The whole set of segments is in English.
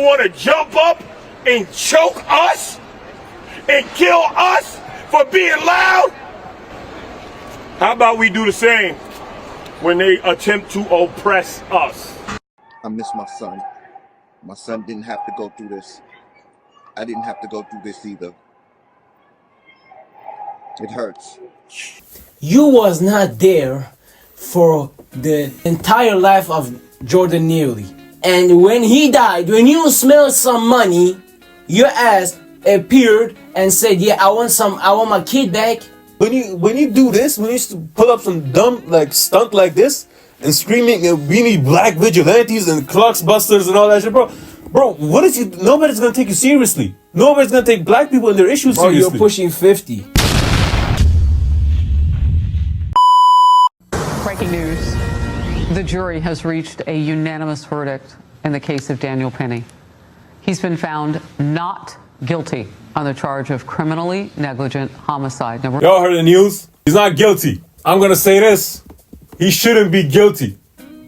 People want to jump up and choke us and kill us for being loud. How about we do the same when they attempt to oppress us? I miss my son. My son didn't have to go through this. I didn't have to go through this either. It hurts. You was not there for the entire life of Jordan Neely. And when he died, when you smelled some money, your ass appeared and said, yeah, I want my kid back. When you do this, when you pull up some dumb like stunt like this and screaming, we need black vigilantes and clocks busters and all that shit, bro, what is you? Nobody's gonna take you seriously. Nobody's gonna take black people and their issues seriously. You're pushing 50. Breaking news. The jury has reached a unanimous verdict in the case of Daniel Penny. He's been found not guilty on the charge of criminally negligent homicide. Y'all heard the news? He's not guilty. I'm gonna say this. He shouldn't be guilty.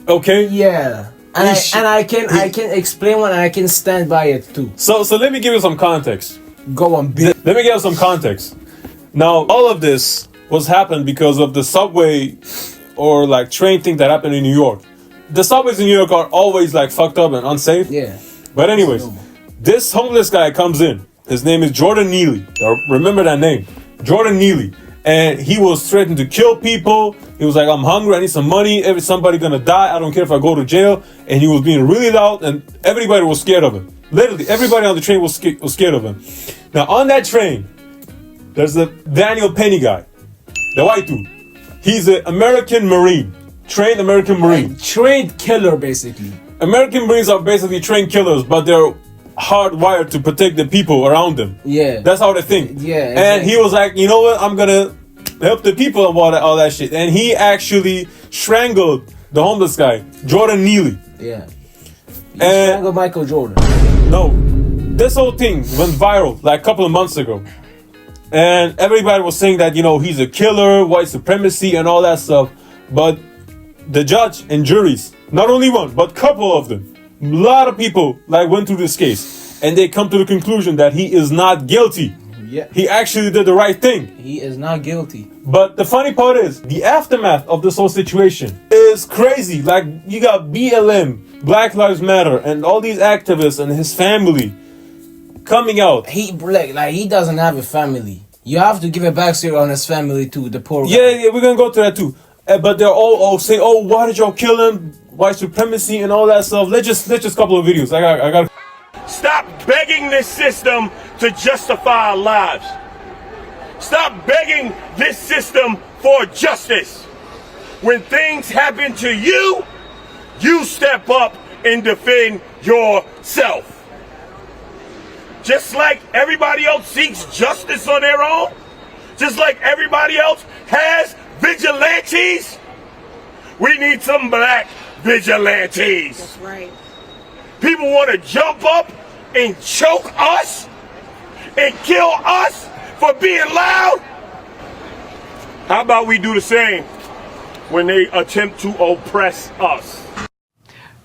Okay? Yeah. And I can explain one and I can stand by it too. So let me give you some context. Go on, Let me give you some context. Now, all of this was happened because of the subway or like train thing that happened in New York. The subways in New York are always like fucked up and unsafe. Yeah. But anyways, this homeless guy comes in. His name is Jordan Neely. Remember that name. Jordan Neely. And he was threatening to kill people. He was like, I'm hungry, I need some money. Somebody gonna die. I don't care if I go to jail. And he was being really loud and everybody was scared of him. Literally, everybody on the train was scared of him. Now, on that train, there's a Daniel Penny guy. The white dude. He's an American Marine. Trained American Marine. Trained killer, basically. American Marines are basically trained killers, but they're hardwired to protect the people around them. Yeah. That's how they think. Yeah. Exactly. And he was like, you know what? I'm gonna help the people and all that shit. And he actually strangled the homeless guy, Jordan Neely. Yeah. He and strangled Michael Jordan. No. This whole thing went viral like a couple of months ago. And everybody was saying that, you know, he's a killer, white supremacy and all that stuff. But the judge and juries, not only one, but a couple of them, a lot of people like went through this case and they come to the conclusion that he is not guilty. Yeah. He actually did the right thing. He is not guilty. But the funny part is the aftermath of this whole situation is crazy. Like you got BLM, Black Lives Matter, and all these activists and his family coming out. He doesn't have a family. You have to give a backstory on his family too, the poor guy. Yeah, we're gonna go to that too. But they're all saying, "Oh, why did y'all kill him? White supremacy and all that stuff." Let's just couple of videos. I got. Stop begging this system to justify our lives. Stop begging this system for justice. When things happen to you, you step up and defend yourself. Just like everybody else seeks justice on their own, just like everybody else has vigilantes, we need some black vigilantes. That's right. People want to jump up and choke us and kill us for being loud. How about we do the same when they attempt to oppress us?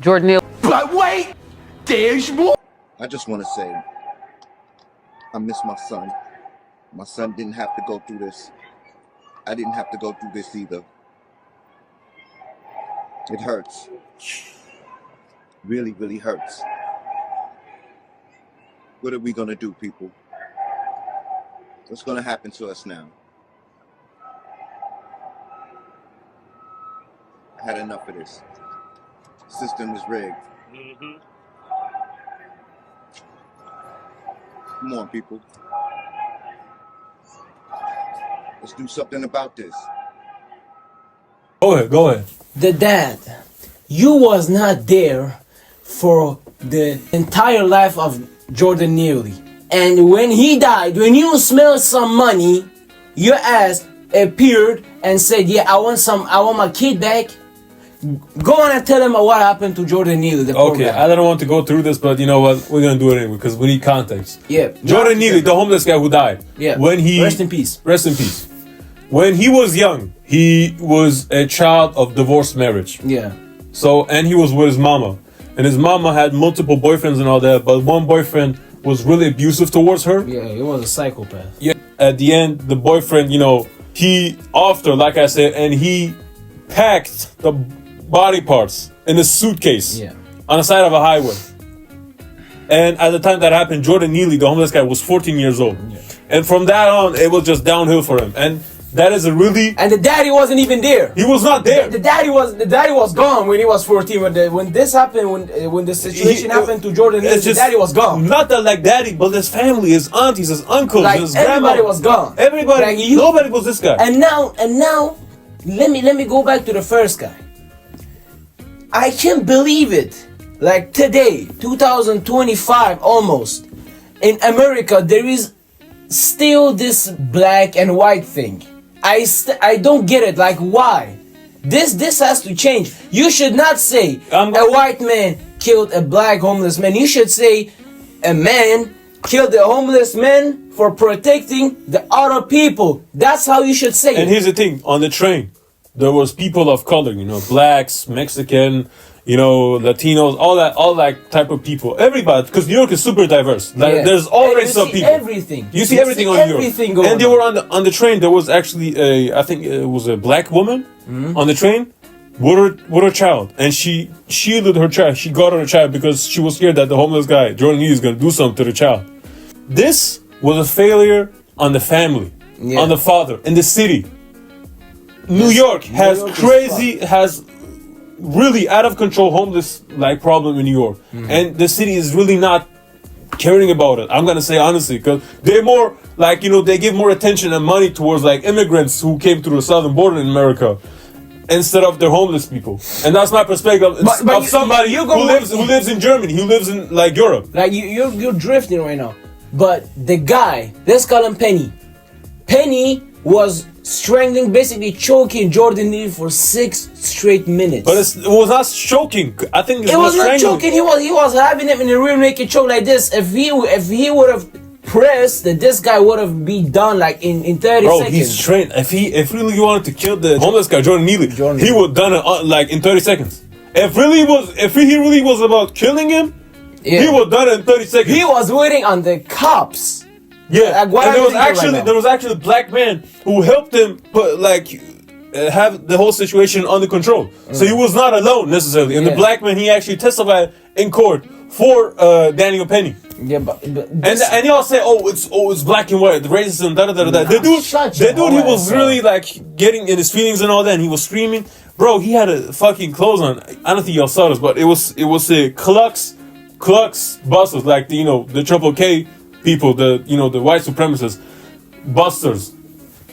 Jordan Neely. But wait, there's more. I just want to say, I miss my son. My son didn't have to go through this. I didn't have to go through this either. It hurts. Really, really hurts. What are we gonna do, people? What's gonna happen to us now? I had enough of this. System is rigged. Come on, people. Let's do something about this. Go ahead. The dad, you was not there for the entire life of Jordan Neely. And when he died, when you smelled some money, your ass appeared and said, yeah, I want my kid back. Go on and tell him what happened to Jordan Neely, the poor Okay, guy. I don't want to go through this, but you know what? We're gonna do it anyway because we need context. Yeah. Jordan Neely, the homeless guy who died. Yeah. Rest in peace. Rest in peace. When he was young, he was a child of divorced marriage. Yeah. So, and he was with his mama. and his mama had multiple boyfriends and all that, but one boyfriend was really abusive towards her. Yeah, he was a psychopath. Yeah. At the end, the boyfriend, he offed her, like I said, and he packed the body parts in a suitcase on the side of a highway. And at the time that happened, Jordan Neely, the homeless guy, was 14 years old. Yeah. And from that on, it was just downhill for him. And that is a really... And the daddy wasn't even there. He was not there. The daddy was gone when he was 14. When this happened, when the situation happened to Jordan Neely, the daddy was gone. Not that like daddy, but his family, his aunties, his uncles, like his grandma. Everybody was gone. Everybody, like nobody was this guy. And now, let me go back to the first guy. I can't believe it. Like today, 2025 almost, in America, there is still this black and white thing. I don't get it. Like, why? This has to change. You should not say a white man killed a black homeless man. You should say a man killed a homeless man for protecting the other people. That's how you should say it. And here's the thing: on the train, there was people of color. Blacks, Mexican. Latinos, all that type of people. Everybody, because New York is super diverse. Like, there's all races of people. Everything. You see everything on New York. And they were on the train. There was actually I think it was a black woman on the train with her child, and she shielded her child. She got her child because she was scared that the homeless guy Jordan Lee is going to do something to the child. This was a failure on the family, on the father, in the city. New York has really out of control homeless problem in New York, and the city is really not caring about it. I'm gonna say honestly, because they're more they give more attention and money towards immigrants who came through the southern border in America instead of their homeless people. And that's my perspective of somebody who lives in Germany, who lives in Europe. You're drifting right now. But the guy, let's call him Penny. Penny was strangling, basically choking Jordan Neely for 6 straight minutes. But it was not choking. I think it was not choking. He was having him in a rear naked choke like this. If he would have pressed, this guy would have been done in 30 seconds. Bro, he's trained. If really you wanted to kill the homeless guy Jordan Neely, he would have done it in 30 seconds. If he really was about killing him, he would have done it in 30 seconds. He was waiting on the cops. Yeah, and there was actually a black man who helped him have the whole situation under control. So he was not alone necessarily. And the black man, he actually testified in court for Daniel Penny. Yeah, but and y'all say, it's black and white, the racism, da da da da. The dude, he was really getting in his feelings and all that, and he was screaming. Bro, he had a fucking clothes on. I don't think y'all saw this, but it was a Klux busters, the Triple K people, the white supremacists, busters,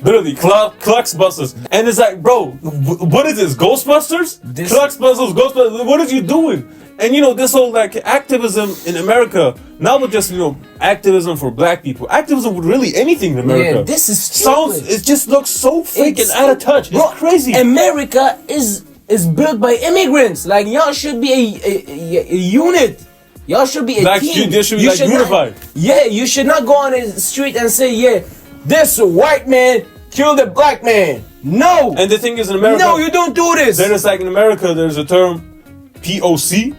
literally Klux busters. And it's bro, what is this, Ghostbusters? Klux busters, Ghostbusters, what are you doing? And this whole activism in America, not just activism for black people, activism with really anything in America. Yeah, this is stupid. It just looks so freaking out of touch. It's crazy. America is built by immigrants. Y'all should be a unit. Y'all should be a team. They should be unified. You should not go on the street and say, this white man killed a black man. No. And the thing is, in America, no, you don't do this. Then it's in America, there's a term, POC,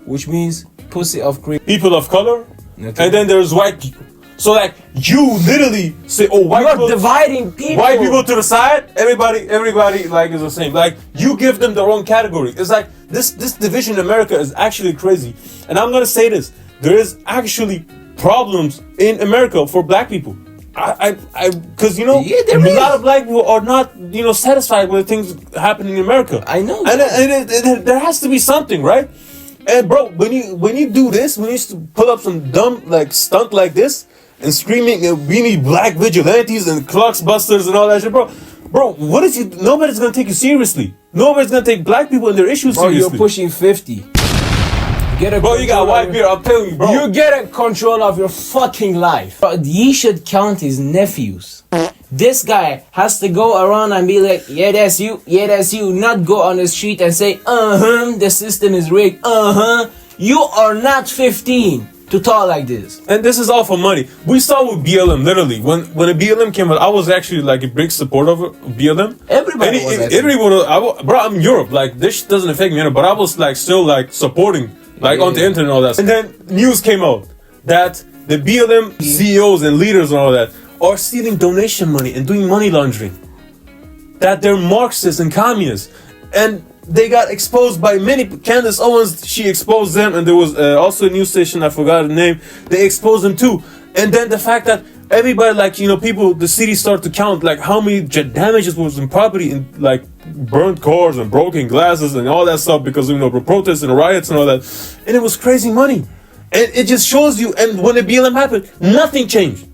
which means pussy of cream. People of color, and then there's white people. So you literally say, white people, you're dividing people. White people to the side, everybody is the same. You give them their own category. It's this division in America is actually crazy. And I'm gonna say this: there is actually problems in America for black people. Because a lot of black people are not satisfied with things happening in America. I know, and there has to be something, right? And bro, when you do this, when you pull up some dumb stunt like this and screaming, we need black vigilantes and Klux busters and all that shit, bro, what is you? Nobody's gonna take you seriously. Nobody's gonna take black people and their issues seriously. You're pushing 50. Bro, you got white beard, I'm telling you, bro. You get a control of your fucking life. But he should count his nephews. This guy has to go around and be like, yeah, that's you, not go on the street and say, the system is rigged, You are not 15. to talk like this. And this is all for money. We saw with BLM, literally. When the BLM came out, I was actually like a big supporter of BLM. Everybody was, I think. Bro, I'm in Europe. Like, this shit doesn't affect me, but I was like still like supporting, like on the internet and all that. And then news came out that the BLM CEOs and leaders and all that are stealing donation money and doing money laundering. That they're Marxists and communists. And they got exposed by many. Candace Owens, she exposed them, and there was also a news station, I forgot the name, they exposed them too. And then the fact that everybody, like, you know, people, the city started to count like how many damages was in property, in like burnt cars and broken glasses and all that stuff because, you know, the protests and riots and all that. And it was crazy money. And it just shows you, and when the BLM happened, nothing changed.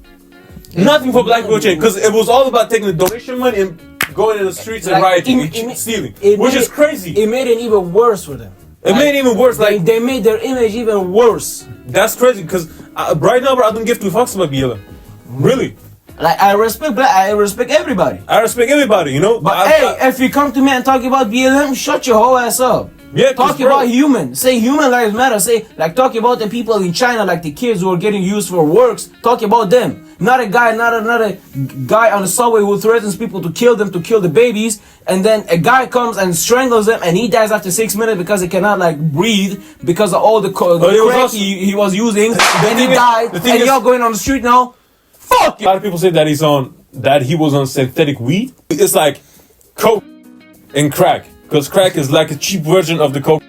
Nothing for black people changed, because it was all about taking the donation money and going in the streets and rioting and stealing, which is crazy. It made it even worse for them. It made it even worse. Like, they made their image even worse. That's crazy, because right now, bro, I don't give two fucks about BLM. Really. Like, I respect everybody. I respect everybody, you know. But if you come to me and talk about BLM, shut your whole ass up. Yeah, talk about human. Say human lives matter. Say, like, talk about the people in China, like the kids who are getting used for works. Talk about them. Not a guy, not another guy on the subway who threatens people to kill them, to kill the babies, and then a guy comes and strangles them, and he dies after 6 minutes because he cannot like breathe because of all the crack he was using. Then he died, and y'all going on the street now. Fuck you. A lot of people say that he was on synthetic weed. It's like coke and crack, because crack is like a cheap version of the coke,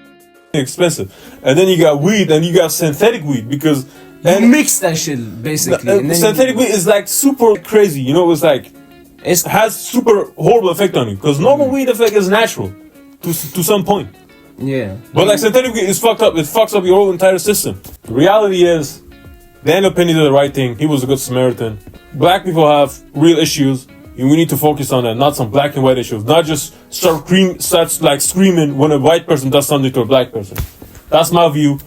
expensive. And then you got weed, and you got synthetic weed because. And you mix that shit basically. And then synthetic weed is like super crazy, you know. It's like it has super horrible effect on you, because normal weed effect is natural to some point. Yeah. But like synthetic weed is fucked up. It fucks up your whole entire system. The reality is, Daniel Penny did the right thing. He was a good Samaritan. Black people have real issues, and we need to focus on that, not some black and white issues. Not just start screaming when a white person does something to a black person. That's my view.